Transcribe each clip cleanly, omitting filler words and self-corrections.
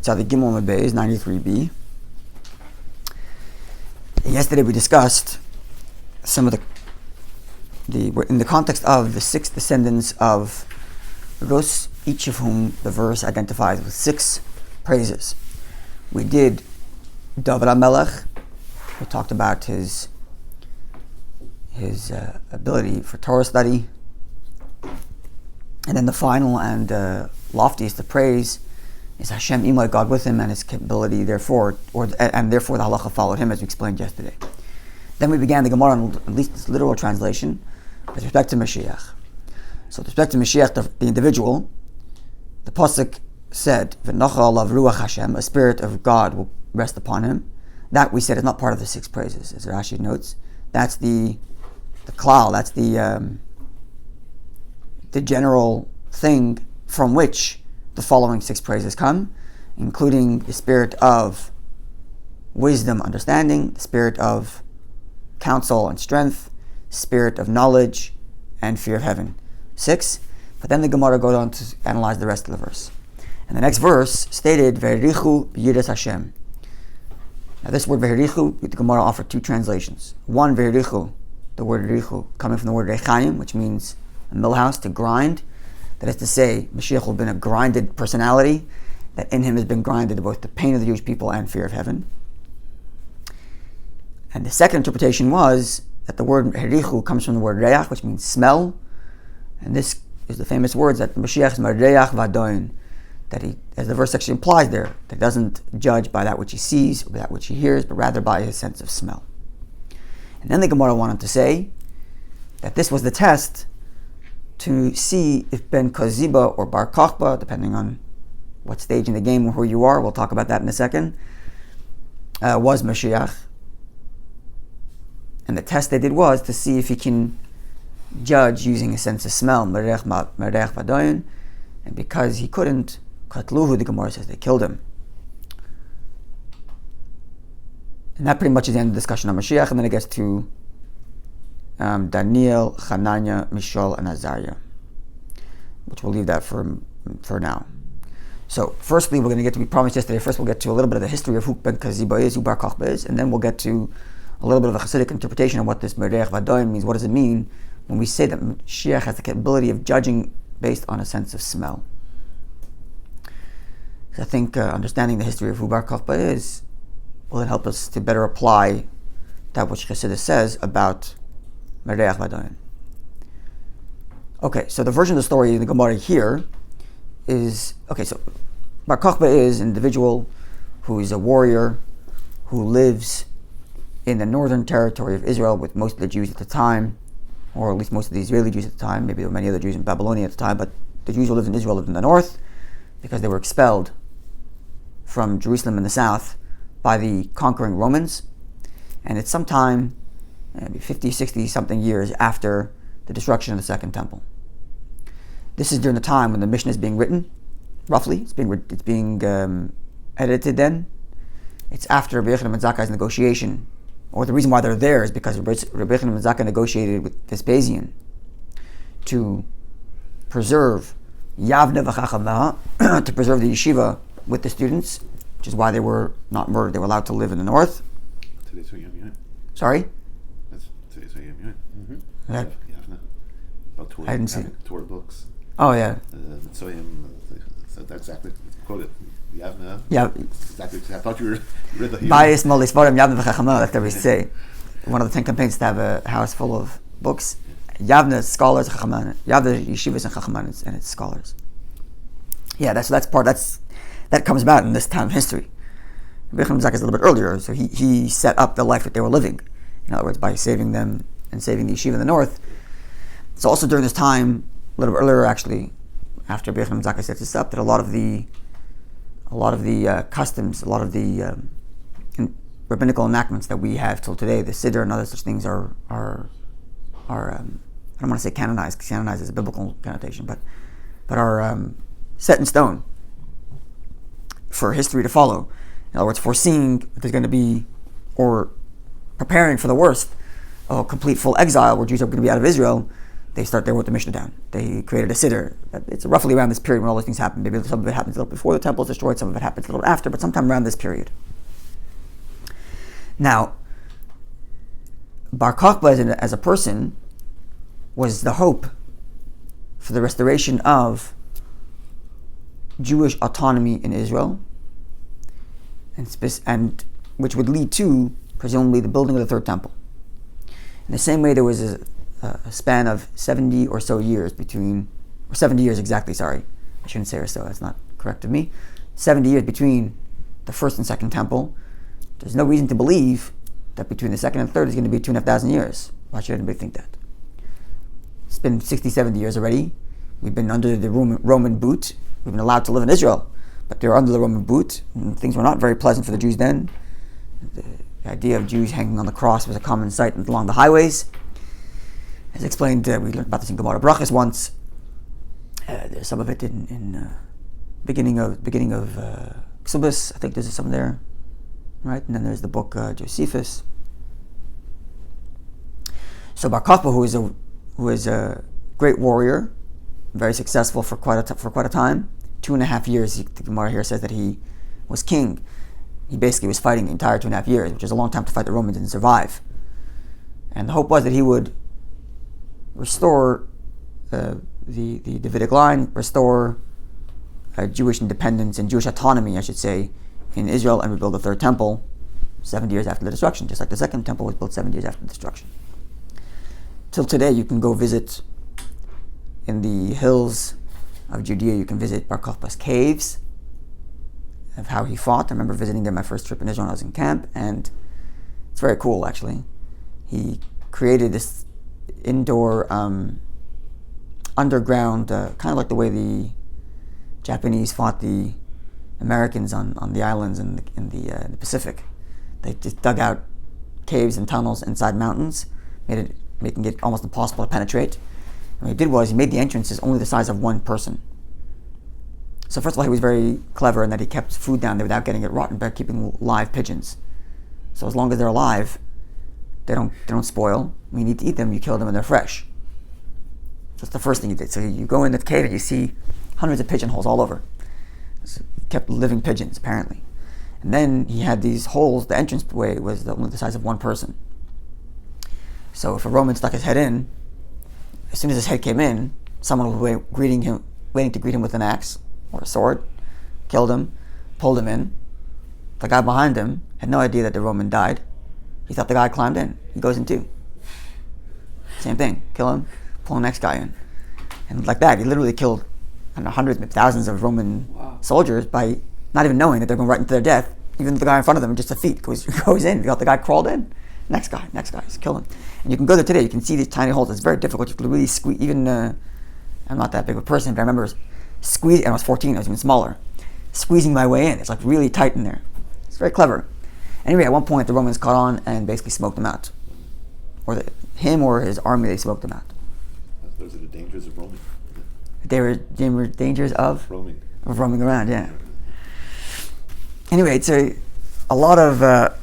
Tzadik Gimel Mebez 93b. Yesterday we discussed some of in the context of the 6 descendants of Rus, each of whom the verse identifies with 6 praises. We did David HaMelech. We talked about his ability for Torah study. And then the final and loftiest of praise is Hashem Imai, God with him, and his capability, therefore the halacha followed him, as we explained yesterday. Then we began the Gemara on at least its literal translation with respect to Moshiach. So with respect to Moshiach, the individual, the pasuk said, "V'nocha alav ruach Hashem," a spirit of God will rest upon him. That we said is not part of the 6 praises, as Rashi notes. That's the klal. That's the general thing from which the following 6 praises come, including the spirit of wisdom, understanding, the spirit of counsel and strength, spirit of knowledge, and fear of heaven. 6. But then the Gemara goes on to analyze the rest of the verse. And the next verse stated, "Ve'erichu b'yiras Hashem." Now this word "ve'erichu," the Gemara offered 2 translations. One, "ve'erichu," the word "erichu," coming from the word "rechaim," which means a millhouse, to grind. That is to say, Mashiach will have been a grinded personality, that in him has been grinded both the pain of the Jewish people and fear of heaven. And the second interpretation was that the word "herichu" comes from the word "reach," which means smell. And this is the famous words that Moshiach is "mareach v'adoin," that he, as the verse actually implies there, that he doesn't judge by that which he sees or that which he hears, but rather by his sense of smell. And then the Gemara wanted to say that this was the test to see if Ben Kokhba or Bar Kokhba, depending on what stage in the game or who you are, we'll talk about that in a second, was Moshiach. And the test they did was to see if he can judge using a sense of smell, merech vadoyin, and because he couldn't, katluhu, the Gemara says, they killed him. And that pretty much is the end of the discussion on Moshiach, and then it gets to Daniel, Hananiah, Mishael, and Azariah, which we'll leave that for now. So, firstly, we promised yesterday, first we'll get to a little bit of the history of who Ben Kokhba is, who Bar Kokhba is, and then we'll get to a little bit of a Hasidic interpretation of what this Merech Vadoim means. What does it mean when we say that Mashiach has the capability of judging based on a sense of smell? I think understanding the history of who Bar Kokhba is will help us to better apply that which Chassidus says about Merech Vadoim. Okay, so the version of the story in the Gemara here is, so Bar Kokhba is an individual who is a warrior who lives in the northern territory of Israel with most of the Jews at the time, or at least most of the Israeli Jews at the time. Maybe there were many other Jews in Babylonia at the time, but the Jews who lived in Israel lived in the north because they were expelled from Jerusalem in the south by the conquering Romans. And it's sometime, maybe 50, 60 something years after the destruction of the Second Temple. This is during the time when the Mishnah is being written, roughly. It's being edited then. It's after Rabbi Yochanan ben Zakkai's negotiation, or the reason why they're there is because Rabbi Yochanan ben Zakkai negotiated with Vespasian to preserve Yavne v'chachama, to preserve the yeshiva with the students, which is why they were not murdered. They were allowed to live in the north. Today's Yom Yom. Sorry? That's today's Yom Yom. Mm-hmm. Yavne. About Torah. I didn't see. Torah books. Oh, yeah. So that's exactly quoted. Yavne. Yeah. Exactly. I thought you read the. Bayis molisvarim Yavne v'chachama. That's what we say. One of the 10 campaigns to have a house full of books. Yavne scholars, chachama. Yavne yeshivas and chachama and its scholars. Yeah, that comes about in this time of history. Rabbi Yochanan ben Zakkai is a little bit earlier, so he set up the life that they were living. In other words, by saving them and saving the yeshiva in the north. It's also during this time, a little bit earlier actually, after Rabbi Yochanan ben Zakkai sets this up, that a lot of the customs, a lot of the rabbinical enactments that we have till today, the Siddur and other such things are I don't want to say canonized, because canonized is a biblical connotation, but are set in stone for history to follow. In other words, foreseeing that there's going to be, or preparing for the worst, a complete full exile where Jews are going to be out of Israel. they wrote the Mishnah down. They created a siddur. It's roughly around this period when all these things happen. Maybe some of it happens a little before the temple is destroyed, some of it happens a little after, but sometime around this period. Now, Bar Kokhba as a person was the hope for the restoration of Jewish autonomy in Israel, and which would lead to, presumably, the building of the third temple. In the same way, there was a span of 70 or so years between, or 70 years exactly, sorry. I shouldn't say or so, that's not correct of me. 70 years between the first and second temple. There's no reason to believe that between the second and third is going to be 2,500 years. Why should anybody think that? It's been 60, 70 years already. We've been under the Roman boot. We've been allowed to live in Israel, but they were under the Roman boot, and things were not very pleasant for the Jews then. The idea of Jews hanging on the cross was a common sight along the highways. As explained, we learned about this in Gemara Brachas once. There's some of it in beginning of Ksubis. I think there's some there, right? And then there's the book Josephus. So Bar Kokhba, who is a great warrior, very successful for quite a time. 2.5 years. The Gemara here says that he was king. He basically was fighting the entire 2.5 years, which is a long time to fight the Romans and survive. And the hope was that he would restore the Davidic line, restore Jewish independence and Jewish autonomy, I should say, in Israel, and rebuild the third temple 70 years after the destruction, just like the second temple was built 70 years after the destruction. Till today, you can go visit in the hills of Judea. You can visit Bar Kokhba's caves, of how he fought. I remember visiting there my first trip in Israel when I was in camp, and it's very cool, actually. He created this indoor underground, kind of like the way the Japanese fought the Americans on the islands in the Pacific. They just dug out caves and tunnels inside mountains, making it almost impossible to penetrate. And what he did was he made the entrances only the size of one person. So first of all, he was very clever in that he kept food down there without getting it rotten by keeping live pigeons. So as long as they're alive, they don't spoil. When you need to eat them, you kill them when they're fresh. So that's the first thing he did. So you go in the cave and you see hundreds of pigeonholes all over. So he kept living pigeons, apparently. And then he had these holes. The entranceway was only the size of one person. So if a Roman stuck his head in, as soon as his head came in, someone was waiting to greet him with an axe or a sword, killed him, pulled him in. The guy behind him had no idea that the Roman died. He thought the guy climbed in. He goes in too. Same thing. Kill him, pull the next guy in. And like that, he literally killed hundreds, maybe thousands of Roman soldiers by not even knowing that they're going right into their death. Even the guy in front of them, just a feet, goes in. The guy crawled in. Next guy, just kill him. And you can go there today. You can see these tiny holes. It's very difficult. You can really squeeze. Even I'm not that big of a person, but I remember squeezing. I was 14. I was even smaller. Squeezing my way in. It's like really tight in there. It's very clever. Anyway, at one point the Romans caught on and basically smoked him out, or him or his army. They smoked him out. Those are the dangers of roaming. They were dangers of roaming around. Yeah. Anyway, it's a lot of the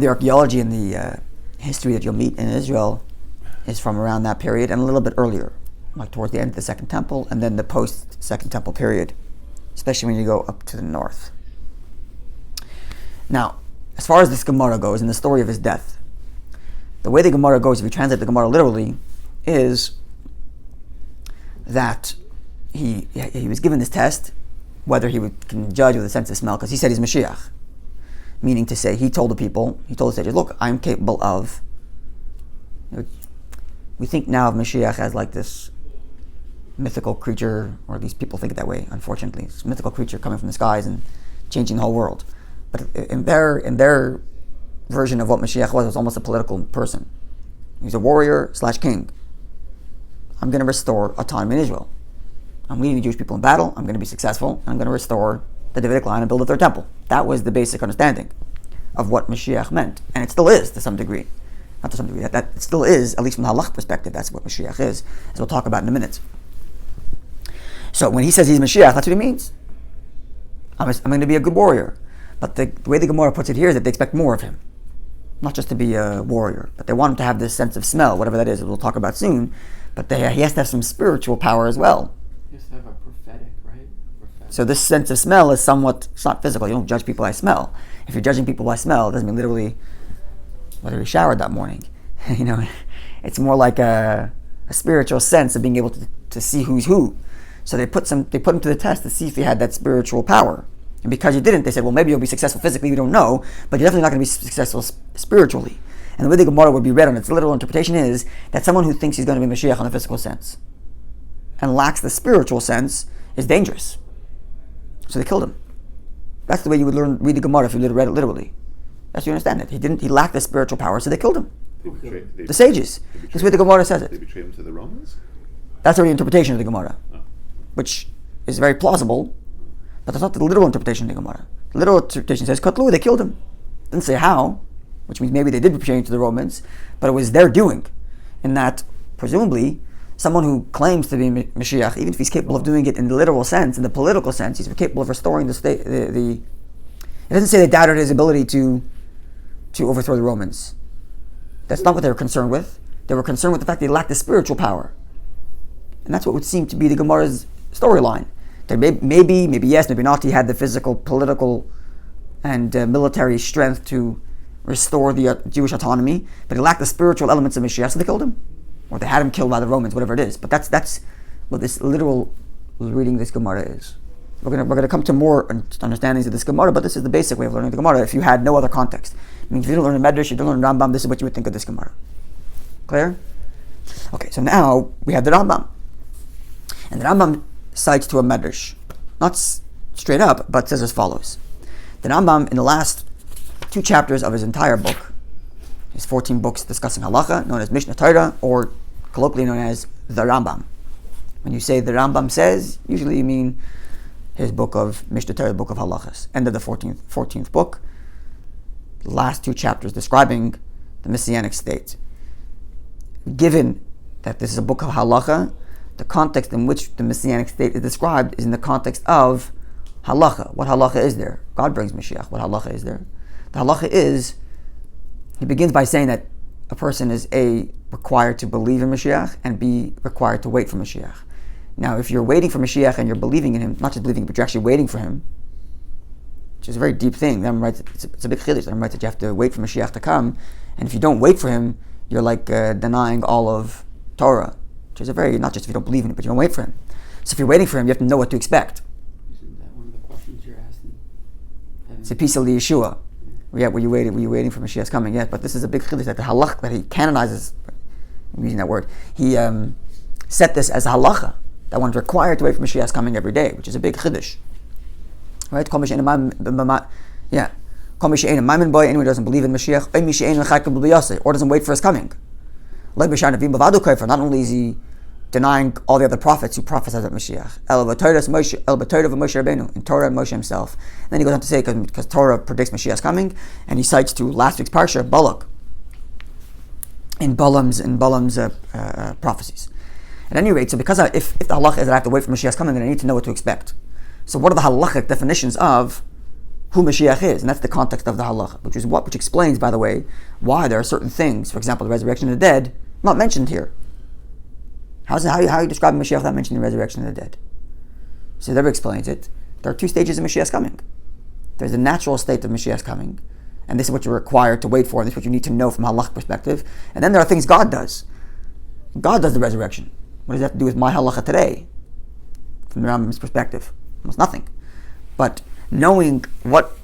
archaeology and the history that you'll meet in Israel is from around that period and a little bit earlier, like towards the end of the Second Temple and then the post-Second Temple period, especially when you go up to the north. Now, as far as this Gemara goes, in the story of his death, the way the Gemara goes, if you translate the Gemara literally, is that he was given this test, whether he can judge with a sense of smell, because he said he's Moshiach. Meaning to say, he told the sages, look, I'm capable of, we think now of Moshiach as like this mythical creature, or at least people think it that way, unfortunately. This mythical creature coming from the skies and changing the whole world. But in their version of what Moshiach was almost a political person. He's a warrior / king. I'm going to restore autonomy in Israel. I'm leading the Jewish people in battle. I'm going to be successful. And I'm going to restore the Davidic line and build a third temple. That was the basic understanding of what Moshiach meant. And it still is to some degree. Not to some degree. That it still is, at least from the Halachik perspective, that's what Moshiach is, as we'll talk about in a minute. So when he says he's Moshiach, that's what he means. I'm going to be a good warrior. But the way the Gemara puts it here is that they expect more of him. not just to be a warrior, but they want him to have this sense of smell, whatever that is, we'll talk about soon. But he has to have some spiritual power as well. He has to have a prophetic, right? So this sense of smell is it's not physical. You don't judge people by smell. If you're judging people by smell, it doesn't mean literally whether he showered that morning. It's more like a spiritual sense of being able to see who's who. So they put him to the test to see if he had that spiritual power. And because he didn't, they said, well, maybe you'll be successful physically, we don't know, but you're definitely not going to be successful spiritually. And the way the Gemara would be read on its literal interpretation is that someone who thinks he's going to be Moshiach in the physical sense and lacks the spiritual sense is dangerous. So they killed him. That's the way you would read the Gemara if you read it literally. That's how you understand it. He lacked the spiritual power, so they killed him. The sages. That's the way the Gemara says it. They betrayed him to the Romans? That's the interpretation of the Gemara, which is very plausible, but that's not the literal interpretation of the Gemara. The literal interpretation says, Katlu, they killed him. Didn't say how, which means maybe they did betray him to the Romans, but it was their doing, in that, presumably, someone who claims to be Moshiach, even if he's capable of doing it in the literal sense, in the political sense, he's capable of restoring the state. It doesn't say they doubted his ability to overthrow the Romans. That's not what they were concerned with. They were concerned with the fact that he lacked the spiritual power. And that's what would seem to be the Gemara's storyline. That maybe yes, maybe not, he had the physical, political, and military strength to restore the Jewish autonomy, but he lacked the spiritual elements of Moshiach, so they killed him. Or they had him killed by the Romans, whatever it is. But that's what this literal reading this Gemara is. We're gonna come to more understandings of this Gemara, but this is the basic way of learning the Gemara if you had no other context. I mean, if you didn't learn the Medrash, you didn't learn Rambam, this is what you would think of this Gemara. Clear? Okay, so now we have the Rambam. And the Rambam cites to a Medrash. Not straight up, but says as follows. The Rambam, in the last 2 chapters of his entire book, his 14 books discussing halacha, known as Mishnah Torah, or colloquially known as the Rambam. When you say the Rambam says, usually you mean his book of Mishnah Torah, the book of halachas. End of the 14th book. The last 2 chapters describing the Messianic state. Given that this is a book of halacha, the context in which the Messianic state is described is in the context of halacha. What halacha is there? God brings Moshiach. What halacha is there? The halacha is, he begins by saying that a person is A, required to believe in Moshiach, and B, required to wait for Moshiach. Now, if you're waiting for Moshiach and you're believing in him, not just believing, but you're actually waiting for him, which is a very deep thing. It's a big chiddush. That writes that you have to wait for Moshiach to come, and if you don't wait for him, you're like denying all of Torah, which is a very, not just if you don't believe in it, but you don't wait for him. So if you're waiting for him, you have to know what to expect. Isn't that one of the questions you're asking? It's a piece of the Yeshua. Yeah, were you waiting for Mashiach's coming? Yes, but this is a big chiddush that the halach that he canonizes. I'm using that word. He set this as a halacha that one's required to wait for Mashiach's coming every day, which is a big chiddush. Right? Yeah. Anyone who doesn't believe in Mashiach, or doesn't wait for his coming. Not only is he denying all the other prophets who prophesied about Moshiach. In Torah and Moshe himself. And then he goes on to say, because Torah predicts Moshiach's coming, and he cites to last week's parsha, Balak, in Balaam's prophecies. At any rate, so because if the halach is that I have to wait for Moshiach's coming, then I need to know what to expect. So what are the halachic definitions of who Moshiach is? And that's the context of the halacha, which explains, by the way, why there are certain things, for example, the resurrection of the dead, not mentioned here. How are you describing Mashiach without mentioning the resurrection of the dead? So the Rebbe explains it. There are 2 stages of Mashiach's coming. There's the natural state of Mashiach's coming, and this is what you're required to wait for, and this is what you need to know from a halach perspective. And then there are things God does. God does the resurrection. What does that have to do with my halacha today? From the Rambam's perspective, almost nothing. But knowing what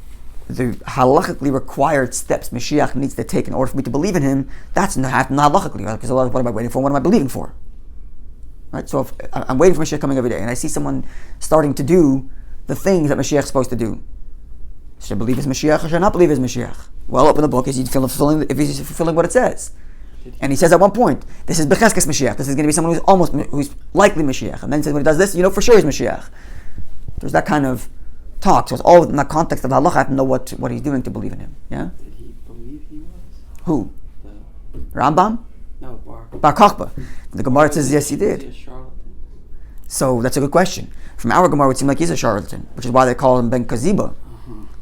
the halachically required steps Mashiach needs to take in order for me to believe in him, that's not halachically, right? Because what am I waiting for? What am I believing for? Right? So if I'm waiting for Mashiach coming every day, and I see someone starting to do the things that Mashiach is supposed to do, should I believe his Mashiach or should I not believe his Mashiach? Well, open the book. Is he fulfilling what it says? And he says at one point, this is Becheskes Mashiach. This is going to be someone who's likely Mashiach. And then he says when he does this, for sure he's Mashiach. There's that kind of talk. So it's all in the context of the halacha. I have to know what he's doing to believe in him. Yeah. Did he believe he was? Who? The Rambam? No, Bar Kokhba. The Gemara says yes, he did. Is he a charlatan? So that's a good question. From our Gemara, it would seem like he's a charlatan, which is why they call him Ben Kaziba,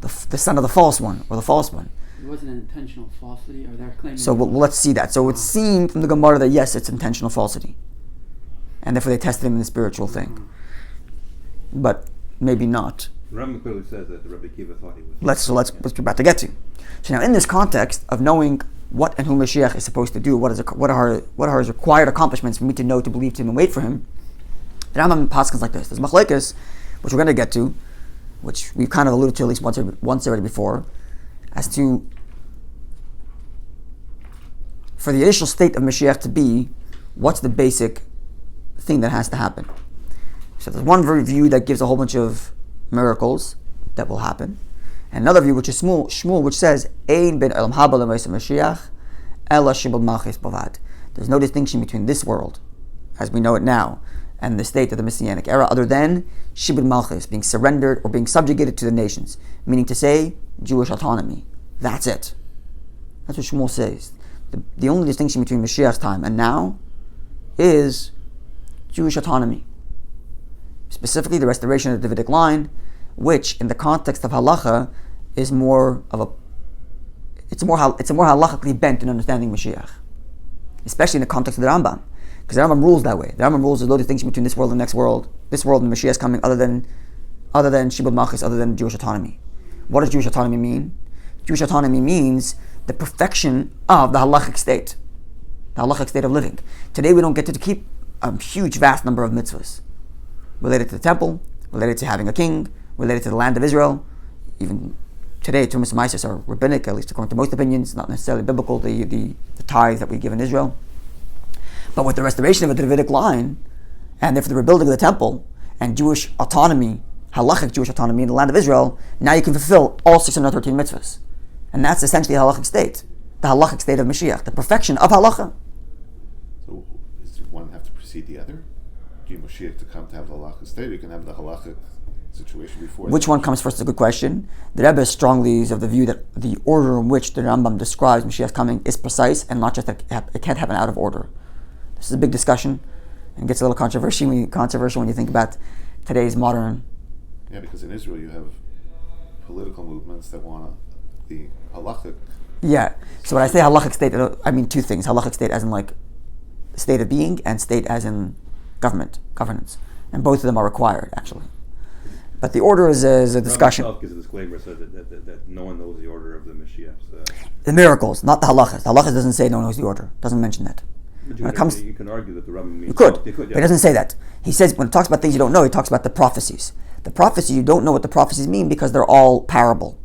the son of the false one, or the false one. It wasn't an intentional falsity, or they're claiming. So let's see that. So it's seen from the Gemara that yes, it's intentional falsity, and therefore they tested him in the spiritual thing, but maybe not. Rambam clearly says that the Rabbi Kiva thought he was. Let's we're about to get to. So now, in this context of knowing what and who Moshiach is supposed to do, what are his required accomplishments for me to know, to believe him, and wait for him, the Rambam paskins like this. There's machlekes, which we're going to get to, which we've kind of alluded to at least once already before, as to for the initial state of Moshiach to be, what's the basic thing that has to happen. So there's one view that gives a whole bunch of miracles that will happen. And another view, which is Shmuel, which says, Ein ben olam haba le'moshe Mashiach, ela shibud malchus bavad. There's no distinction between this world, as we know it now, and the state of the Messianic era, other than shibud malchus, being surrendered or being subjugated to the nations, meaning to say, Jewish autonomy. That's it. That's what Shmuel says. The only distinction between Mashiach's time and now is Jewish autonomy. Specifically, the restoration of the Davidic line, which, in the context of halacha, is a more halachically bent in understanding Mashiach, especially in the context of the Rambam, because the Rambam rules that way. The Rambam rules there's no distinction between this world and the next world, this world and Mashiach's coming, other than shibud malchus, other than Jewish autonomy. What does Jewish autonomy mean? Jewish autonomy means the perfection of the halachic state of living. Today we don't get to keep a huge, vast number of mitzvahs related to the temple, related to having a king, related to the land of Israel. Even today, Tumas Maisis are rabbinic, at least according to most opinions, not necessarily biblical, the tithes that we give in Israel. But with the restoration of the Davidic line, and therefore the rebuilding of the temple, and Jewish autonomy, halachic Jewish autonomy in the land of Israel, now you can fulfill all 613 mitzvahs. And that's essentially the halachic state of Mashiach, the perfection of halacha. So does one have to precede the other? Do you Moshiach to come to have the halachic state, or you can have the halachic situation before? Which one comes first is a good question. The Rebbe strongly is of the view that the order in which the Rambam describes Mashiach's coming is precise, and not just that it can't happen out of order. This is a big discussion, and gets a little controversial when you think about today's modern. Yeah, because in Israel you have political movements that want the halachic. Yeah. So when I say halachic state, I mean two things: halachic state as in like state of being, and state as in governance, and both of them are required actually. But the order is a discussion. Rabbi gives a disclaimer, says that no one knows the order of the Moshiach's. The miracles, not the halachas. The halachas doesn't say no one knows the order. Doesn't mention that. But you can argue that the Rabbi means. You could, yeah. but it doesn't say that. He says when it talks about things you don't know, he talks about the prophecies. The prophecies, you don't know what the prophecies mean because they're all parable.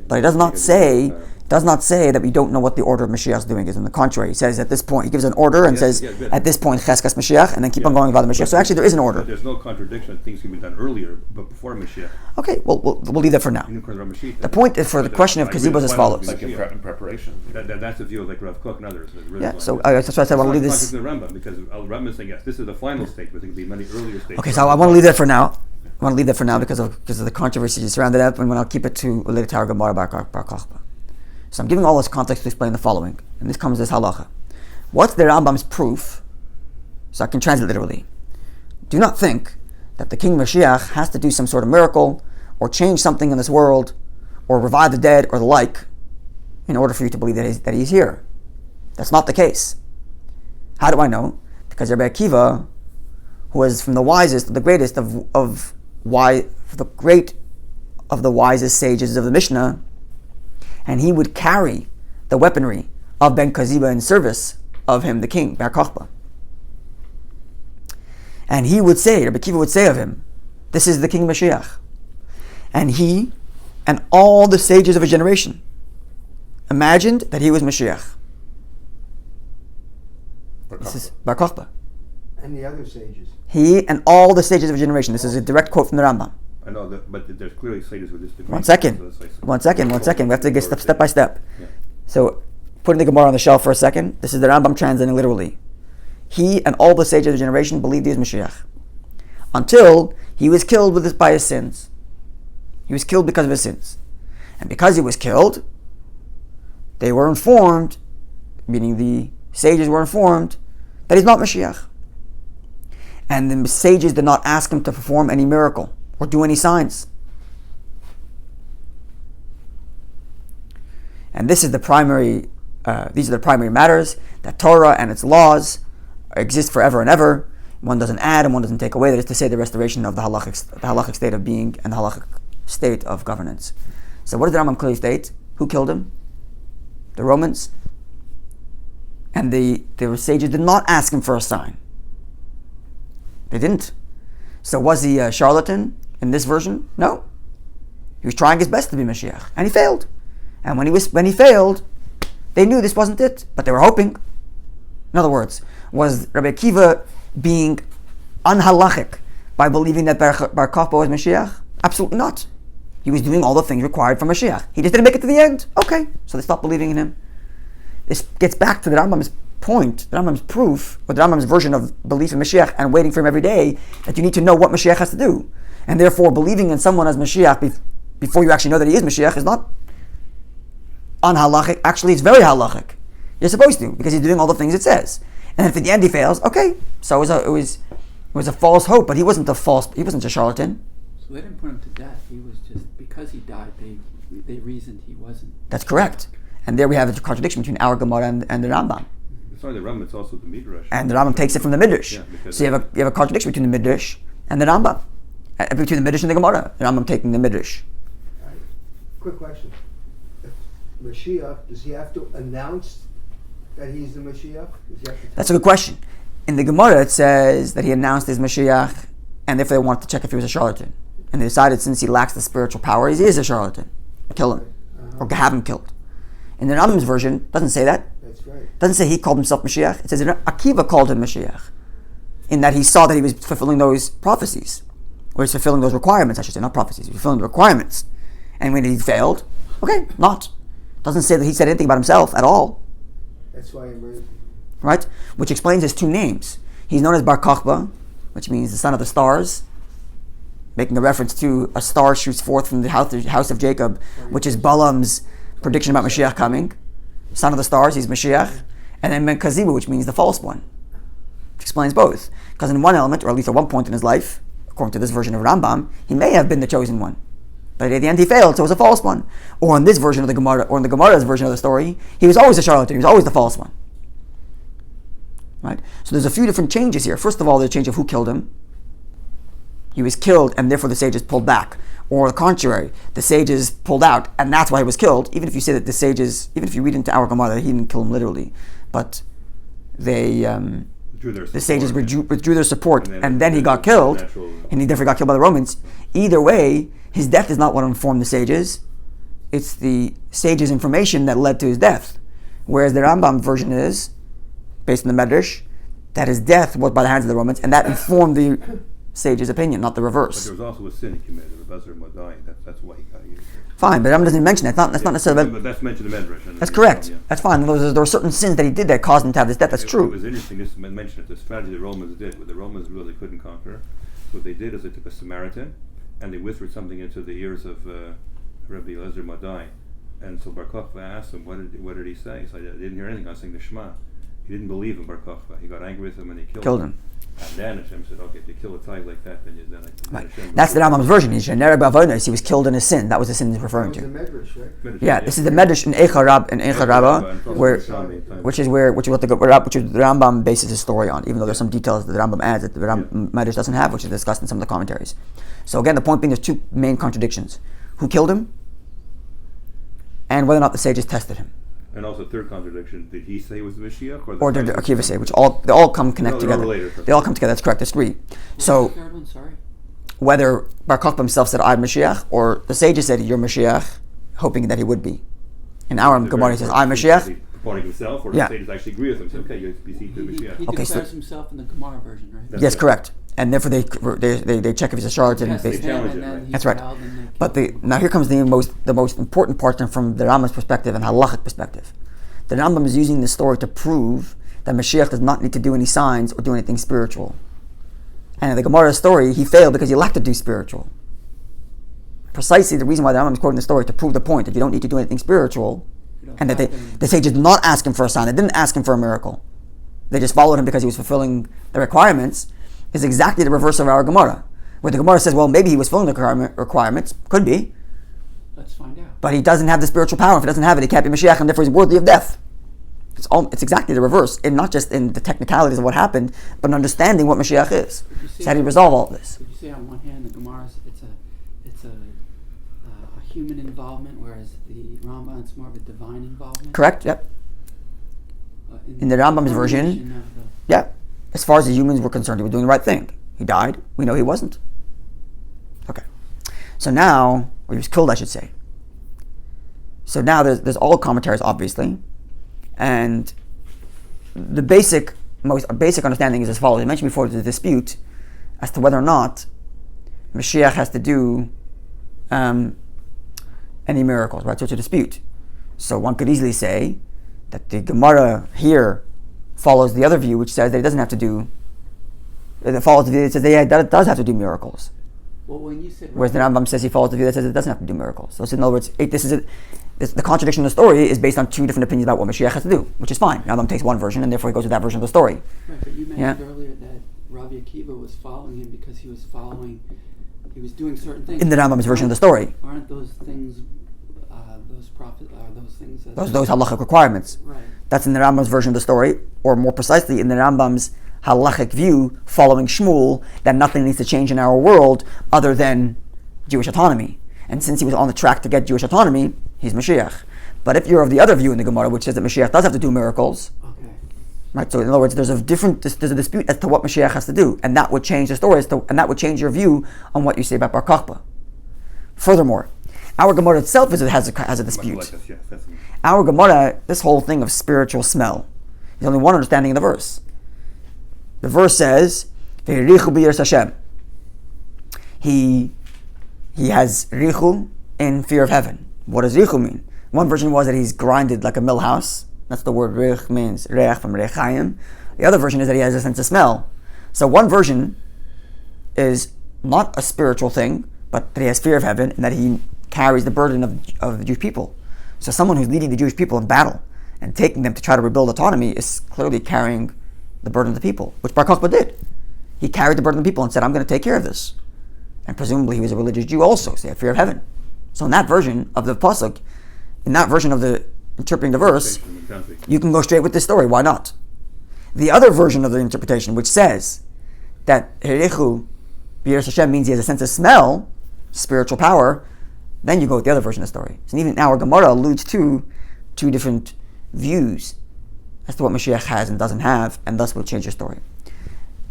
But it does not say that we don't know what the order of Mashiach's doing is. On the contrary, he says at this point, he gives an order and says at this point Cheskas Mashiach, and then keep on going about the Mashiach. So actually there is an order. There's no contradiction. Things can be done earlier, but before Mashiach. Okay, well we'll leave that for now. The point is for the question of Kazibos as follows. Like in preparation. That's the view of like Rav Kook and others. Yeah, so that's why I said I want to leave this. The Rambam, because Rambam is saying yes, this is the final state, but there can be many earlier states. Okay, so I want to leave that for now. Because of the controversy surrounded it, and when I'll keep it to related to our Gemara Bar Kokhba. So I'm giving all this context to explain the following, and this comes as halacha. What's the Rambam's proof? So I can translate literally. Do not think that the King Moshiach has to do some sort of miracle, or change something in this world, or revive the dead, or the like, in order for you to believe that he's here. That's not the case. How do I know? Because Rabbi Akiva, who was from the wisest, the greatest of the wisest sages of the Mishnah, and he would carry the weaponry of Ben Kaziba in service of him, the king, Bar Kokhba. And he would say, Rabbi Akiva would say of him, this is the King Moshiach. And he and all the sages of his generation imagined that he was Moshiach. This is Bar Kokhba. And the other sages. He and all the sages of his generation. This is a direct quote from the Rambam. I know that, but there's clearly sages with this degree. One second. We have to get step by step. Yeah. So, putting the Gemara on the shelf for a second, this is the Rambam translating literally. He and all the sages of the generation believed he was Moshiach. Until he was killed by his sins. He was killed because of his sins. And because he was killed, they were informed, meaning the sages were informed, that he's not Moshiach. And the sages did not ask him to perform any miracle or do any signs. And this is the primary. These are the primary matters, that Torah and its laws exist forever and ever. One doesn't add and one doesn't take away. That is to say, the restoration of the halachic state of being and the halachic state of governance. So what does the Rambam clearly state? Who killed him? The Romans. And the sages did not ask him for a sign. They didn't. So was he a charlatan in this version? No. He was trying his best to be Moshiach, and he failed. And when he failed, they knew this wasn't it, but they were hoping. In other words, was Rabbi Akiva being unhalachic by believing that Bar Kokhba was Moshiach? Absolutely not. He was doing all the things required for Moshiach. He just didn't make it to the end. Okay, so they stopped believing in him. This gets back to the Rambam's point, the Rambam's proof, or the Rambam's version of belief in Moshiach and waiting for him every day, that you need to know what Moshiach has to do. And therefore, believing in someone as Moshiach before you actually know that he is Moshiach is not unhalachic. Actually, it's very halachic. You're supposed to, because he's doing all the things it says. And if at the end he fails, okay, so it was a false hope, but he wasn't a charlatan. So they didn't put him to death. He was just, because he died, they reasoned he wasn't. That's correct. And there we have a contradiction between our Gemara and the Rambam. It's not the Rambam, it's also the Midrash. And the Rambam takes it from the Midrash. Yeah, so you have a contradiction between the Midrash and the Rambam. Between the Midrash and the Gemara. The Rambam taking the Midrash. All right. Quick question. If Moshiach, does he have to announce that he's the Moshiach? Does he have to tell That's a good question. In the Gemara it says that he announced his Moshiach, and therefore they wanted to check if he was a charlatan. And they decided since he lacks the spiritual power, he is a charlatan. Kill him. Or have him killed. In the Rambam's version, it doesn't say that. That's right. It doesn't say he called himself Moshiach. It says Akiva called him Moshiach, in that he saw that he was fulfilling those prophecies, or he's fulfilling those requirements, I should say, not prophecies. He was fulfilling the requirements. And when he failed, okay, not. Doesn't say that he said anything about himself at all. That's why I'm raising. Right? Which explains his two names. He's known as Bar Kokhba, which means the son of the stars, making a reference to a star shoots forth from the house of Jacob, which is Balaam's prediction about Mashiach coming. Son of the stars, he's Mashiach. And then Ben Kazibu, which means the false one. Which explains both. Because in one element, or at least at one point in his life, according to this version of Rambam, he may have been the chosen one. But at the end he failed, so it was a false one. Or in this version of the Gemara, or in the Gemara's version of the story, he was always a charlatan, he was always the false one. Right? So there's a few different changes here. First of all, the change of who killed him. He was killed, and therefore the sages pulled back. Or the contrary, the sages pulled out, and that's why he was killed. Even if you say that the sages, even if you read into our Gemara that he didn't kill him literally, but the sages withdrew their support, and then he got killed, and he therefore got killed by the Romans. Either way, his death is not what informed the sages. It's the sages' information that led to his death. Whereas the Rambam version is, based on the Medrash, that his death was by the hands of the Romans, and that informed the sage's opinion, not the reverse. But there was also a sin he committed, the Bezer Madai. That's why he got used. Fine, but Rambam doesn't mention that. That's not necessarily. But that's mentioned in the Medrash. That's correct. Yeah. That's fine. There were certain sins that he did that caused him to have this death. That's true. It was interesting. This mentioned the strategy the Romans did. What the Romans really couldn't conquer. What they did is they took a Samaritan and they whispered something into the ears of Rabbi Lezer Madai. And so Bar Kokhba asked him, what did he say? He said, I didn't hear anything. I was saying the Shema. He didn't believe in Bar Kokhba. He got angry with him and he killed him. And then Hashem said, okay, if you kill a tag like that, then right. That's the Rambam's version. He was killed in his sin. That was the sin he's referring to. Medrash, right? Yeah, this is the Medrash in Eicha Rabbah, which is what the Rambam bases his story on, even though there's some details that the Rambam adds that the Medrash doesn't have, which is discussed in some of the commentaries. So again, the point being there's two main contradictions. Who killed him? And whether or not the sages tested him. And also third contradiction, did he say he was the Moshiach? Or did Akiva say, which they all come connect together. They all come together, that's correct, that's three. So, third one, sorry? Whether Bar Kokhba himself said, I'm Moshiach, or the sages said, you're Moshiach, hoping that he would be. In our Gemara, he says, I'm Moshiach. Purporting himself, or the sages actually agree with him. So, okay, you see the Moshiach. He declares himself in the Gemara version, right? Yes, correct. And therefore they check if he's a charlatan. They challenge it, right? That's right. But now here comes the most important part from the Rambam's perspective and halachic perspective. The Rambam is using this story to prove that Moshiach does not need to do any signs or do anything spiritual. And in the Gemara story, he failed because he lacked to do spiritual. Precisely the reason why the Rambam is quoting the story to prove the point that you don't need to do anything spiritual, and that the sages did not ask him for a sign. They didn't ask him for a miracle. They just followed him because he was fulfilling the requirements. Is exactly the reverse of our Gemara, where the Gemara says, well, maybe he was fulfilling the requirements, could be, Let's find out. But he doesn't have the spiritual power. If he doesn't have it, he can't be Mashiach, and therefore he's worthy of death. It's exactly the reverse, and not just in the technicalities of what happened, but in understanding what Mashiach is. So how do you resolve all of this? Would you say on one hand the Gemara it's a human involvement, whereas the Rambam it's more of a divine involvement? Correct. Yep. In the Rambam's version, yeah, as far as the humans were concerned, he was doing the right thing. He died. We know he wasn't. Okay. So now, or he was killed, I should say. So now there's all commentaries, obviously, and the most basic understanding is as follows. I mentioned before the dispute as to whether or not Mashiach has to do any miracles, right? So it's a dispute. So one could easily say that the Gemara here follows the other view, which says that he doesn't have to do. It follows the view that says that it does have to do miracles. Well, when you said, whereas the Rambam says he follows the view that says it doesn't have to do miracles. So in other words, the contradiction in the story is based on two different opinions about what Moshiach has to do, which is fine. Rambam takes one version and therefore he goes with that version of the story. Right, but you mentioned earlier that Rabbi Akiva was following him because he was doing certain things. In the Rambam's version of the story. Aren't those things, those things? Those halachic requirements. Right. That's in the Rambam's version of the story, or more precisely, in the Rambam's halachic view, following Shmuel, that nothing needs to change in our world other than Jewish autonomy. And since he was on the track to get Jewish autonomy, he's Moshiach. But if you're of the other view in the Gemara, which says that Moshiach does have to do miracles, okay, right? So in other words, there's a dispute as to what Moshiach has to do, and that would change the story, and that would change your view on what you say about Bar Kokhba. Furthermore, our Gemara itself has a dispute. Our Gemara, this whole thing of spiritual smell, there's only one understanding of the verse. The verse says, "V'yirichu b'yiras Hashem." He has richu in fear of heaven. What does richu mean? One version was that he's grinded like a mill house. That's the word rich means reach from rechayim. The other version is that he has a sense of smell. So one version is not a spiritual thing, but that he has fear of heaven and that he carries the burden of the Jewish people. So someone who's leading the Jewish people in battle and taking them to try to rebuild autonomy is clearly carrying the burden of the people, which Bar Kokhba did. He carried the burden of the people and said, I'm going to take care of this. And presumably he was a religious Jew also, so he had fear of heaven. So in that version of the pasuk, in that version of the interpreting the verse, you can go straight with this story. Why not? The other version of the interpretation, which says that Herichu b'yiras Hashem means he has a sense of smell, spiritual power, then you go with the other version of the story. So even our Gemara alludes to two different views as to what Moshiach has and doesn't have, and thus will change your story.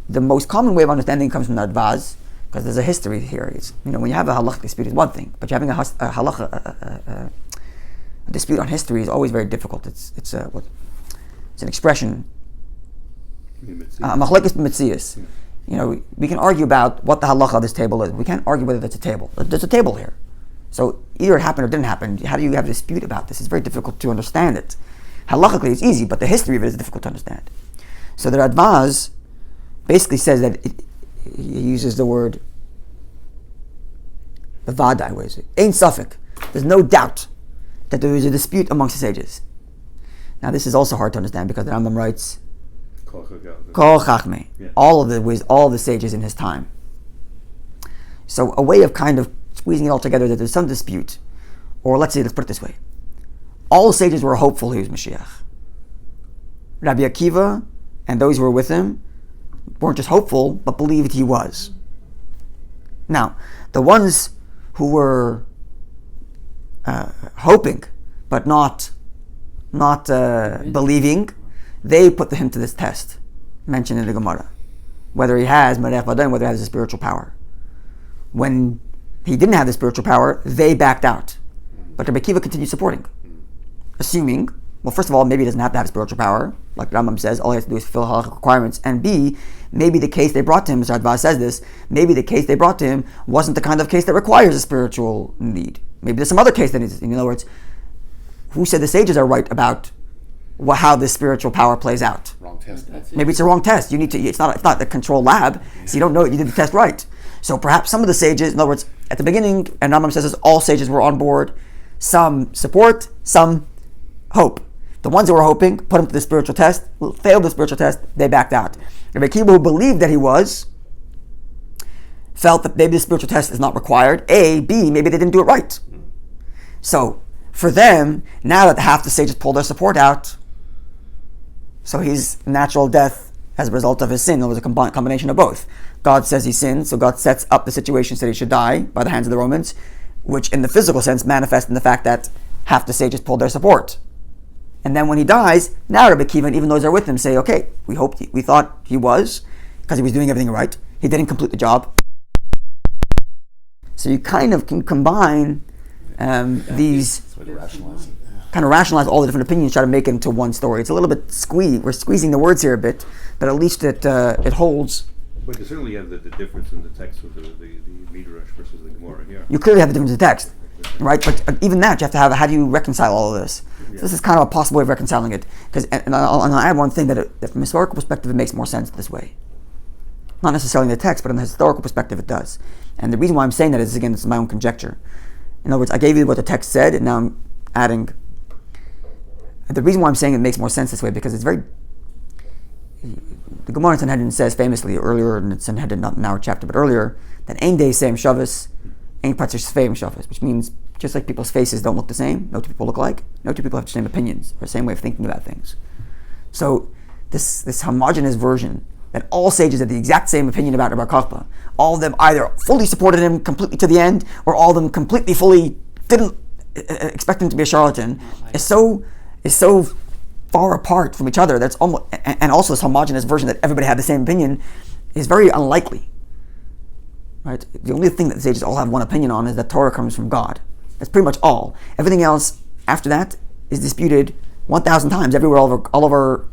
The most common way of understanding comes from the Advaz, because there's a history here. It's, when you have a halachic dispute is one thing, but having a dispute on history is always very difficult. It's an expression. Machlekes b'metzias. We can argue about what the halacha of this table is. We can't argue whether it's a table. There's a table here. So either it happened or didn't happen. How do you have a dispute about this? It's very difficult to understand it. Halachically, it's easy, but the history of it is difficult to understand. So the Radvaz basically says that he uses the word the vadai, what is it? Ein safek. There's no doubt that there is a dispute amongst the sages. Now this is also hard to understand because the Rambam writes Kol Chachmei, all of the sages in his time. So a way of kind of squeezing it all together that there's some dispute, or let's put it this way. All sages were hopeful he was Moshiach. Rabbi Akiva and those who were with him weren't just hopeful, but believed he was. Now, the ones who were hoping, but not believing, they put him to this test, mentioned in the Gemara. Whether he has Merech Vadan, whether he has a spiritual power. When he didn't have the spiritual power, they backed out. But Rabbi Akiva continued supporting. Assuming, well, first of all, maybe he doesn't have to have spiritual power, like Rambam says, all he has to do is fulfill halachic requirements, and B, maybe the case they brought to him, Mr. Advaz says this, maybe the case they brought to him wasn't the kind of case that requires a spiritual need. Maybe there's some other case that needs, in other words, who said the sages are right about how this spiritual power plays out? Wrong test. Maybe it's a wrong test. You need to. It's not the control lab, so you don't know you did the test right. So perhaps some of the sages, in other words, at the beginning, and Rambam says this, all sages were on board. Some support, some hope. The ones who were hoping, put him to the spiritual test, failed the spiritual test, they backed out. Rabbi Akiva, who believed that he was, felt that maybe the spiritual test is not required. A, B, maybe they didn't do it right. So for them, now that half the sages pulled their support out, so his natural death as a result of his sin, it was a combination of both. God says he sinned, so God sets up the situation so that he should die by the hands of the Romans, which in the physical sense manifests in the fact that half the sages pulled their support. And then when he dies, now Rabbi Akiva and even those that are with him say, okay, we thought he was, because he was doing everything right. He didn't complete the job. So you kind of can combine these, That's way to rationalize it. kind of rationalize all the different opinions, try to make it into one story. It's a little bit we're squeezing the words here a bit, but at least it holds. But you certainly have the difference in the text with the Midrash versus the Gemara here. You clearly have the difference in text, right? But even that, you have to have, how do you reconcile all of this? So this is kind of a possible way of reconciling it. And I'll add one thing, that from a historical perspective, it makes more sense this way. Not necessarily in the text, but in the historical perspective, it does. And the reason why I'm saying that is, again, it's my own conjecture. In other words, I gave you what the text said, and now I'm adding. The reason why I'm saying it makes more sense this way, because it's very. The Gemara in Sanhedrin says famously earlier in Sanhedrin, not in our chapter, but earlier, that Ein Dei Seim Shabbos, Ein Patzir Sveim Shabbos, which means just like people's faces don't look the same, no two people look alike, no two people have the same opinions or the same way of thinking about things. So this homogeneous version that all sages had the exact same opinion about Kokhba, all of them either fully supported him completely to the end, or all of them completely fully didn't expect him to be a charlatan, is so far apart from each other. That's almost, and also this homogeneous version that everybody had the same opinion is very unlikely. Right? The only thing that the sages all have one opinion on is that Torah comes from God. That's pretty much all. Everything else after that is disputed 1,000 times everywhere. All over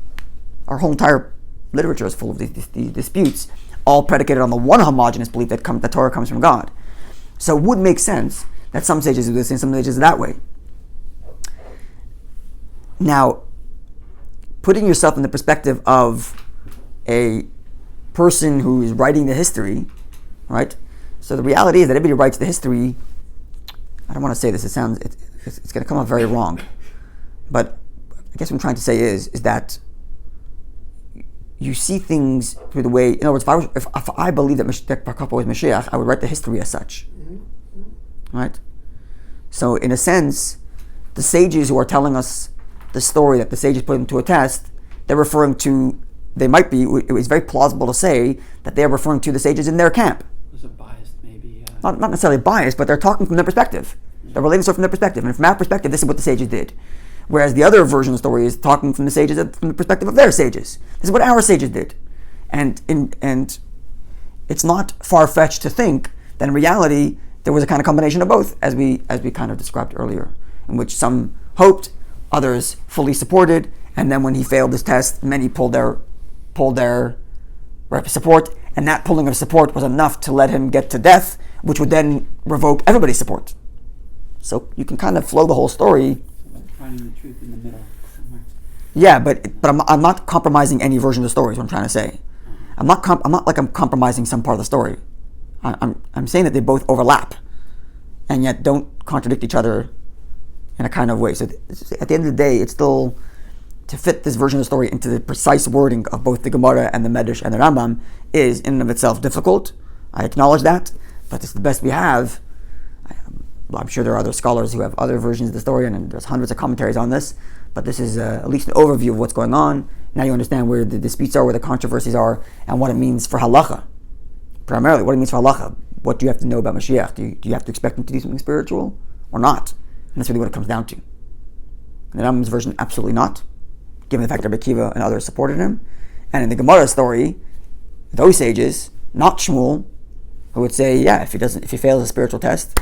our whole entire literature is full of these disputes, all predicated on the one homogeneous belief that Torah comes from God. So it would make sense that some sages do this and some sages that way. Now, putting yourself in the perspective of a person who is writing the history, right? So the reality is that everybody who writes the history, I don't want to say this, it's going to come out very wrong, but I guess what I'm trying to say is that you see things through the way, in other words, if I believe that Kokhba was Moshiach, I would write the history as such, right? So in a sense, the sages who are telling us the story that the sages put into a test, they're referring to, it was very plausible to say that they're referring to the sages in their camp. Was it biased, maybe? Not necessarily biased, but they're talking from their perspective. They're relating stuff from their perspective. And from our perspective, this is what the sages did. Whereas the other version of the story is talking from the sages from the perspective of their sages. This is what our sages did. And it's not far-fetched to think that in reality, there was a kind of combination of both, as we kind of described earlier, in which some hoped, others fully supported, and then when he failed this test, many pulled their support, and that pulling of support was enough to let him get to death, which would then revoke everybody's support. So you can kind of flow the whole story. Finding the truth in the middle somewhere. Yeah, but I'm not compromising any version of the story. Is what I'm trying to say. I'm not compromising some part of the story. I'm saying that they both overlap, and yet don't contradict each other in a kind of way. So at the end of the day, it's still, to fit this version of the story into the precise wording of both the Gemara and the Medrash and the Rambam is in and of itself difficult. I acknowledge that, but it's the best we have. I'm sure there are other scholars who have other versions of the story, and there's hundreds of commentaries on this, but this is at least an overview of what's going on. Now you understand where the disputes are, where the controversies are, and what it means for halacha. Primarily, what it means for halacha. What do you have to know about Moshiach? Do you have to expect him to do something spiritual or not? And that's really what it comes down to. In the Rambam's version, absolutely not, given the fact that Rabbi Akiva and others supported him. And in the Gemara story, those sages, not Shmuel, who would say, yeah, if he fails a spiritual test,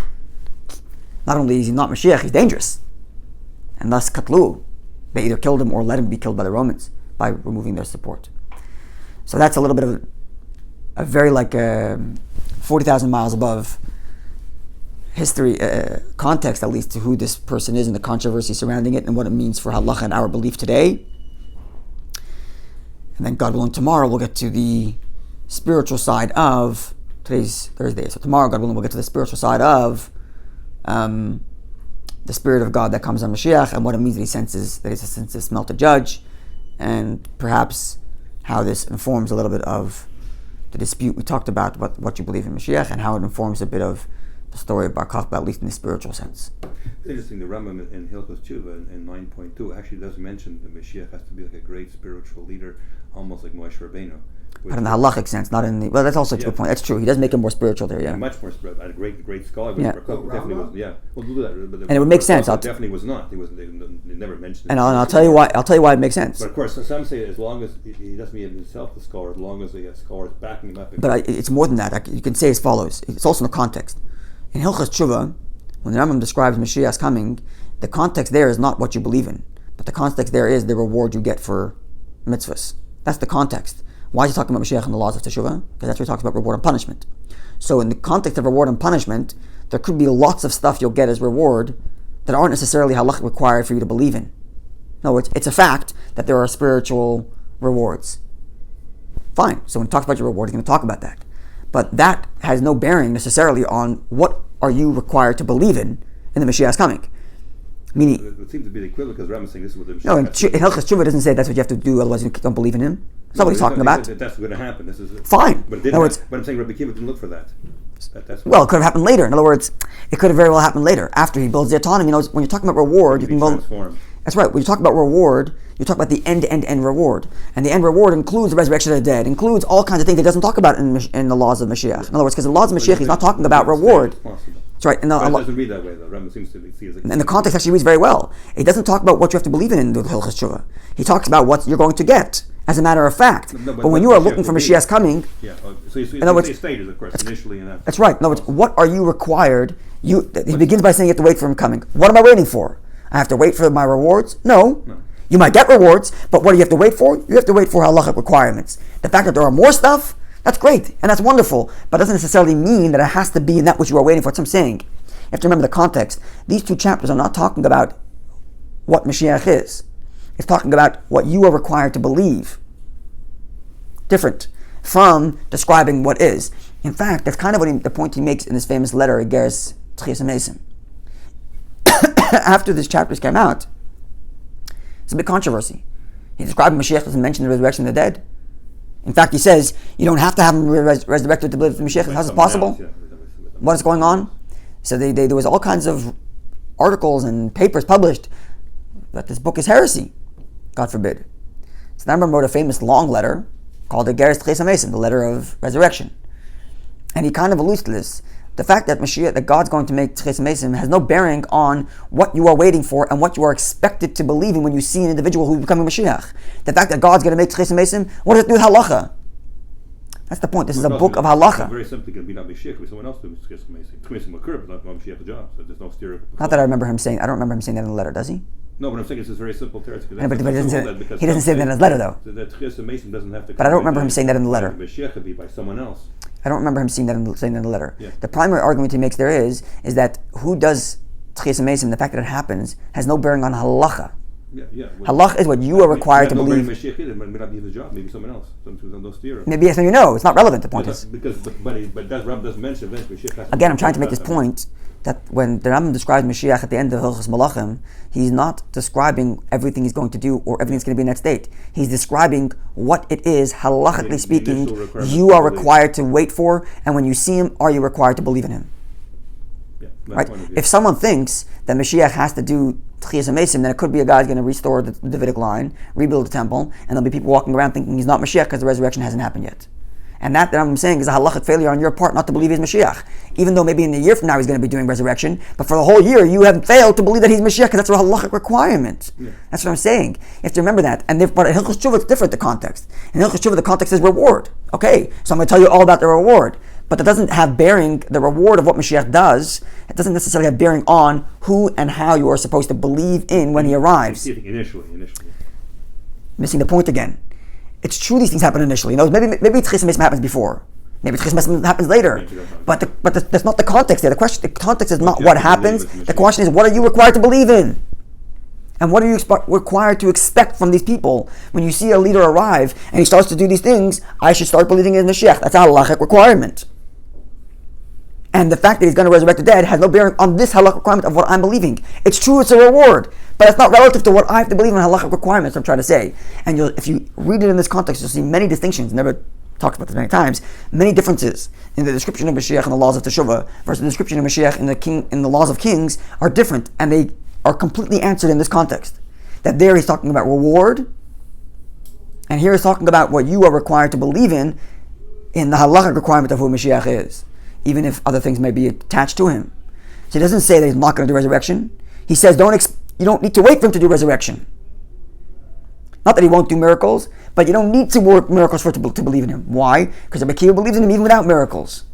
not only is he not Moshiach, he's dangerous. And thus, Katlu, they either killed him or let him be killed by the Romans by removing their support. So that's a little bit of a very 40,000 miles above history, context at least, to who this person is and the controversy surrounding it and what it means for halacha and our belief today. And then, God willing, tomorrow we'll get to the spiritual side of, today's Thursday, so tomorrow, God willing, we'll get to the spiritual side of the Spirit of God that comes on Moshiach and what it means that he senses, that he's a senses smell to judge, and perhaps how this informs a little bit of the dispute we talked about, what you believe in Moshiach, and how it informs a bit of the story of Bar Kokhba, at least in the spiritual sense. It's interesting, the Rambam in Hilchos Tshuva in 9.2 actually does mention the Moshiach has to be like a great spiritual leader, almost like Moshe Rabbeinu. But in the halachic sense, not in the... Well, that's also a good point. That's true. He does make it more spiritual there, yeah. Much more spiritual. A great scholar, but Yeah. definitely wasn't. Yeah, we'll do that. But And it would make sense. Definitely was not. He wasn't. They never mentioned it. And I'll tell you why. I'll tell you why it makes sense. But of course, some say as long as he doesn't mean himself the scholar, as long as the scholar is backing him up. But it's more than that. You can say as follows. It's also in the context. In Hilchas Tshuva, when the Rambam describes Mashiach's coming, the context there is not what you believe in, but the context there is the reward you get for mitzvahs. That's the context. Why is he talking about Mashiach and the laws of Teshuvah? Because that's where he talks about reward and punishment. So in the context of reward and punishment, there could be lots of stuff you'll get as reward that aren't necessarily halachically required for you to believe in. No, it's a fact that there are spiritual rewards. Fine. So when he talks about your reward, he's going to talk about that. But that has no bearing necessarily on what are you required to believe in the Mashiach's coming. Meaning, it would seem to be the equivalent because Rambam is saying this is what the Moshiach no, in has to do. Hilchas Tshuva doesn't say that's what you have to do, otherwise you don't believe in him. That's not what he's talking about. That's going to happen. This is Fine. But it didn't. But I'm saying Rabbi Akiva didn't look for that. That's Well, it could have happened later. In other words, it could have very well happened later after he builds the autonomy. You know, when you're talking about reward, you can build. transformed. That's right. When you talk about reward, you talk about the end reward, and the end reward includes the resurrection of the dead, includes all kinds of things it doesn't talk about in the laws of Mashiach. In other words, because the laws of Mashiach, he's not talking about reward. That's right. But it doesn't read that way, though. Rambam seems to see as a... And the context actually reads very well. It doesn't talk about what you have to believe in the Hilchas Tshuva. He talks about what you're going to get, as a matter of fact. No, but when you are looking for Mashiach's coming... Yeah, so you other words, say stages, of course, initially and after. That's right. In other words, what are you required? He begins by saying you have to wait for him coming. What am I waiting for? I have to wait for my rewards? No. You might get rewards, but what do you have to wait for? You have to wait for halachic requirements. The fact that there are more stuff, that's great, and that's wonderful, but it doesn't necessarily mean that it has to be in that which you are waiting for. That's what I'm saying. You have to remember the context. These two chapters are not talking about what Mashiach is. It's talking about what you are required to believe. Different from describing what is. In fact, that's kind of the point he makes in his famous letter, Igeres Tchias Mesim. After these chapters came out, it's a big controversy. He described Mashiach doesn't mention the resurrection of the dead. In fact, he says you don't have to have him resurrected to believe in Mashiach. How is it possible? What is going on? So there was all kinds of articles and papers published that this book is heresy. God forbid. So the Rambam wrote a famous long letter called the Igeres Tchias Mesim, the letter of resurrection. And he kind of alludes to this. The fact that Mashiach, that God's going to make Tchias Mesim has no bearing on what you are waiting for and what you are expected to believe in when you see an individual who is becoming Mashiach. The fact that God's going to make Tchias Mesim, what does it do with halacha? That's the point. This is a book of halacha. Very simply, can be not Moshiach, can be someone else doing Tchias Mesim. Tchias Mesim occur, but not Moshiach the job. So there's no steer. Not that I remember him saying. I don't remember him saying that in the letter. Does he? No, but I'm saying it's a very simple territory. Yeah, but he doesn't say that. He doesn't say that in his letter, though. That Tchias Mesim doesn't have to. But I don't remember him saying that in the letter. Moshiach could be by someone else. I don't remember him saying that in the letter. Yeah. The primary argument he makes there is that who does Tchias Mesim, the fact that it happens, has no bearing on halacha. Yeah. Halach is what you are required to believe. Mashiach either. It may not be his job. Maybe someone else. No steer. Maybe yes, maybe no. It's not relevant. The point is. But that Rambam doesn't mention Mashiach. Again, I'm trying to make this point that when the Rambam describes Mashiach at the end of Hilchos Malachim, he's not describing everything he's going to do or everything that's going to be in that state. He's describing what it is, halachically speaking, you are required to wait for, and when you see him, are you required to believe in him? Yeah, right? If someone thinks that Mashiach has to do Tchias Mesim, then it could be a guy who's going to restore the Davidic line, rebuild the temple, and there'll be people walking around thinking he's not Mashiach because the resurrection hasn't happened yet. And that I'm saying is a halachic failure on your part not to believe he's Mashiach. Even though maybe in a year from now he's going to be doing resurrection, but for the whole year you have failed to believe that he's Mashiach because that's a halachic requirement. Yeah. That's what I'm saying. You have to remember that. But in Hilchos Tshuva it's different, the context. In Hilchos Tshuva the context is reward. Okay, so I'm going to tell you all about the reward. But that doesn't have bearing, the reward of what Mashiach does, it doesn't necessarily have bearing on who and how you are supposed to believe in when he arrives. Initially. Missing the point again. It's true these things happen initially. You know, maybe Tchias Mesim happens before. Maybe Tchias Mesim happens later. But that's not the context there. The context is not what happens. The question is, what are you required to believe in? And what are you required to expect from these people? When you see a leader arrive and he starts to do these things, I should start believing in the Mashiach. That's a halachic requirement. And the fact that he's going to resurrect the dead has no bearing on this halachic requirement of what I'm believing. It's true, it's a reward, but it's not relative to what I have to believe in halachic requirements, I'm trying to say. And if you read it in this context, you'll see many distinctions. Never talked about this many times, many differences in the description of Mashiach and the laws of Teshuvah versus the description of Mashiach in the laws of kings are different, and they are completely answered in this context. That there he's talking about reward, and here he's talking about what you are required to believe in the halachic requirement of who Mashiach is, even if other things may be attached to him. So he doesn't say that he's not going to do resurrection. He says you don't need to wait for him to do resurrection. Not that he won't do miracles, but you don't need to work miracles to believe in him. Why? Because Rabbi Akiva believes in him even without miracles.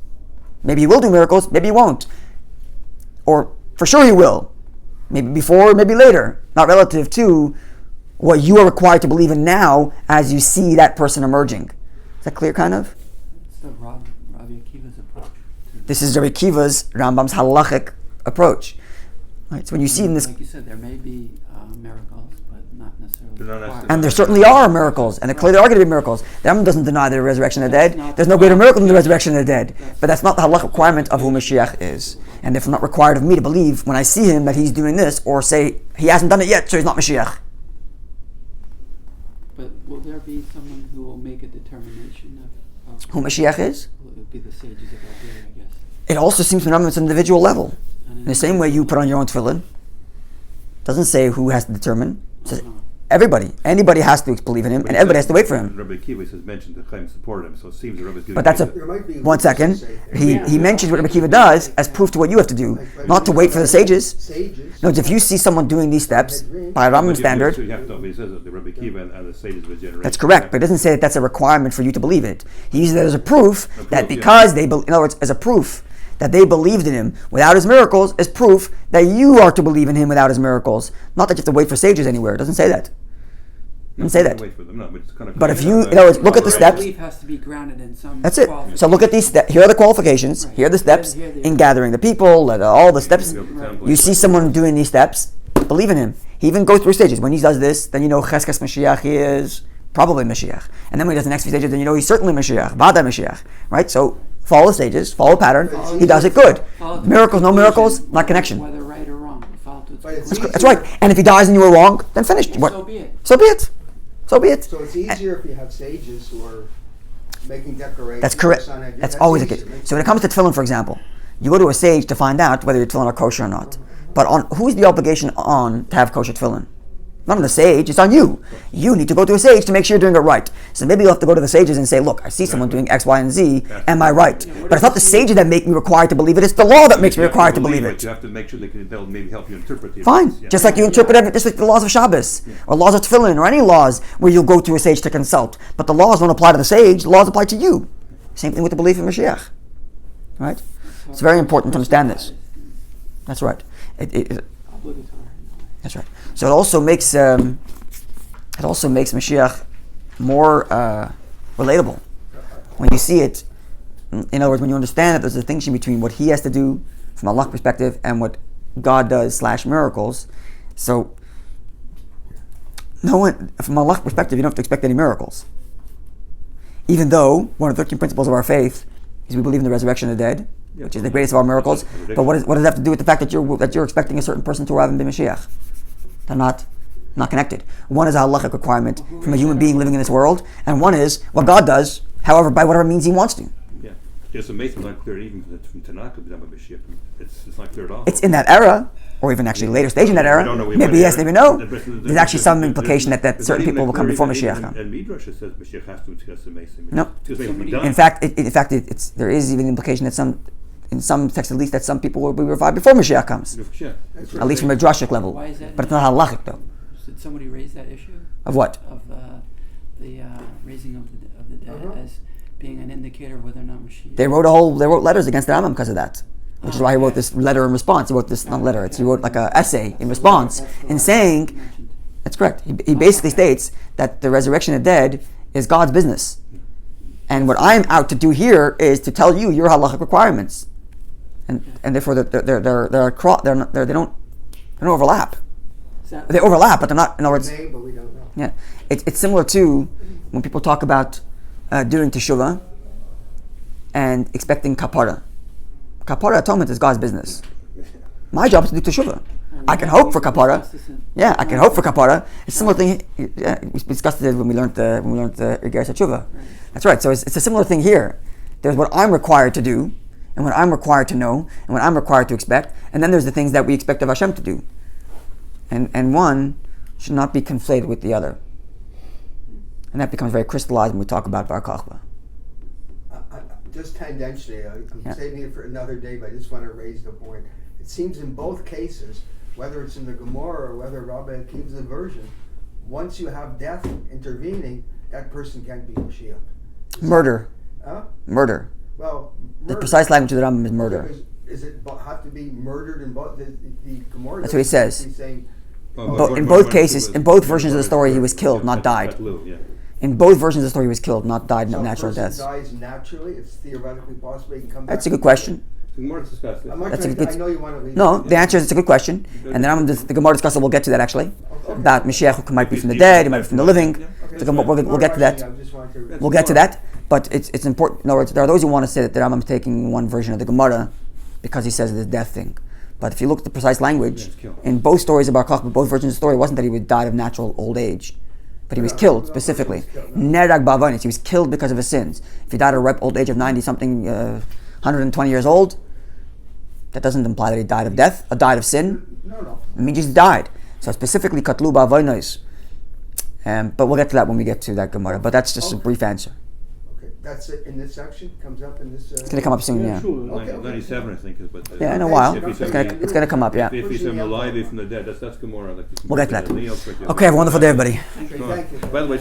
Maybe he will do miracles, maybe he won't. Or for sure he will. Maybe before, maybe later. Not relative to what you are required to believe in now as you see that person emerging. Is that clear, kind of? It's the Rabbi Akiva's approach. This is Rabbi Akiva's, Rambam's halachic approach. Right? So when you see in this... Like you said, there may be miracles, but not necessarily required. And there certainly are miracles, and clearly there are going to be miracles. The Rambam doesn't deny the resurrection of the dead. There's no greater miracle than the resurrection of the dead. But that's not the halachic requirement of who Moshiach is. And therefore not required of me to believe when I see him that he's doing this, or say he hasn't done it yet, so he's not Moshiach. But will there be someone who will make a determination of Who Moshiach is? Well, it would be the sages of that day, I guess. It also seems to be it's an individual level. In the same way you put on your own tefillin. Doesn't say who has to determine. It says everybody. Anybody has to believe in him, and everybody has to wait for him. Rabbi Akiva has mentioned the Chaim support him, so it seems that Rabbi is giving. But that's one second. He mentions what Rabbi Akiva does as proof to what you have to do, not to wait for the sages. No, if you see someone doing these steps by a Rambam standard, So you have to, he says that the Rabbi Akiva and the sages of his generation. that's correct. But it doesn't say that that's a requirement for you to believe it. He uses it as a proof that because in other words, as a proof that they believed in him without his miracles, is proof that you are to believe in him without his miracles. Not that you have to wait for sages anywhere. It doesn't say that. It doesn't say that. Wait for them. No, it's kind of But if you, in other words, look at the steps. Belief has to be grounded in some. That's it. So look at these steps. Here are the qualifications. Here are the steps in gathering the people, all the steps. You see someone doing these steps, believe in him. He even goes through stages. When he does this, then you know Cheskas Mashiach, he is probably Mashiach. And then when he does the next few stages, then you know he's certainly Mashiach, Vada Mashiach. Right? So follow the stages, follow the pattern. He does it good. Miracles, no miracles, not connection. Whether right or wrong, follow to its That's right. And if he dies and you were wrong, then finished. So be it. So be it. So be it. So it's easier if you have sages who are making declarations. That's correct. That's always the case. So when it comes to tefillin, for example, you go to a sage to find out whether your tefillin are kosher or not. But who's the obligation on to have kosher tefillin? Not on the sage, it's on you. You need to go to a sage to make sure you're doing it right. So maybe you'll have to go to the sages and say, look, I see someone doing X, Y, and Z. Am I right? But it's not the sages that make me required to believe it. It's the law that makes me required to believe it. You have to make sure they'll maybe help you interpret it. Fine. Just like you interpret just like the laws of Shabbos or laws of tefillin or any laws where you'll go to a sage to consult. But the laws don't apply to the sage. The laws apply to you. Same thing with the belief in Moshiach. Right? It's very important to understand this. That's right. That's right. So it also makes Mashiach more relatable when you see it. In other words, when you understand that there's a distinction between what he has to do from Allah's perspective and what God does / miracles. So no one, from Allah's perspective, you don't have to expect any miracles. Even though one of the 13 principles of our faith is we believe in the resurrection of the dead, which is the greatest of all miracles. But what does that have to do with the fact that you're expecting a certain person to arrive and be Mashiach? They're not connected. One is a halachic requirement from a human being living in this world, and one is what God does, however, by whatever means He wants to. Yeah, just amazing. It's not clear even from Tanakh. It's not clear at all. It's in that era, or even actually later stage in that era. Maybe yes, maybe no. There's actually some implication that certain people will come before Mashiach. And Midrash says Mashiach has to discuss the Mason. No. In fact, there is even implication that in some texts at least, that some people will be revived before Mashiach comes. At least from a drashic level. Why is that? But it's not halachic though. Did somebody raise that issue? Of what? Of the raising of the dead as being an indicator of whether or not Mashiach. They wrote letters against the Rambam because of that. Which is why he wrote this letter in response. He wrote this, not letter, he wrote like an essay in response in saying, that's correct. He basically states that the resurrection of the dead is God's business. And what I'm out to do here is to tell you your halachic requirements. And therefore they don't overlap. They overlap, but they're not, in other words. But we don't know. Yeah. It's similar to when people talk about doing teshuvah and expecting kapara. Kapara atonement is God's business. My job is to do teshuvah. I can hope for kapara. Justice and- Yeah, I can hope for kapara. It's a similar thing. Yeah, we discussed it when we learned the Igeres HaTshuva. That's right. So it's a similar thing here. There's what I'm required to do, and what I'm required to know, and what I'm required to expect, and then there's the things that we expect of Hashem to do. And one should not be conflated with the other. And that becomes very crystallized when we talk about Bar Kokhba. Just tangentially, I'm Yeah. saving it for another day, but I just want to raise the point. It seems in both cases, whether it's in the Gemara or whether Rabbi Akiva's version, once you have death intervening, that person can't be Moshiach. Murder. Huh? Murder. Well, The murder. precise language of the Rambam is murder. Is it have to be murdered in both the Gemara? That's what he says. He's saying, In both cases, in both versions of the story, he was killed, not died. In both versions of the story, he was killed, not died so of natural a person deaths. dies naturally. It's theoretically possible he can come back. That's a good question. I'm not That's a trying good- I know you want to leave. No, it. the answer is it's a good question. And then the Gemara discusses, we'll get to that actually. Okay. About Moshiach who might be from the dead, he might be from the living. Okay, So we'll get to that. I just wanted to- We'll get to that. But it's important. In other words, there are those who want to say that the Rambam is taking one version of the Gemara because he says the death thing. But if you look at the precise language, in both stories about Kokhba, both versions of the story, it wasn't that he would die of natural old age. But he was killed specifically. Nerag ba'avonis. He was killed because of his sins. If he died at a ripe old age of 90 something, 120 years old, that doesn't imply that he died of death, or died of sin. No. It means he just died. So specifically, katlu ba'avonos. But we'll get to that when we get to that Gemara. But that's just a brief answer. Okay, that's it in this section. Comes up in this. It's going to come up soon, yeah. Okay. 97, I think. Is but Yeah, in a while. If he's It's from going the- to come up, yeah. If he's from the alive, if from the dead, that's Gemara. Like We'll get to that. Okay, have a wonderful day, everybody. Okay, thank you. By the way.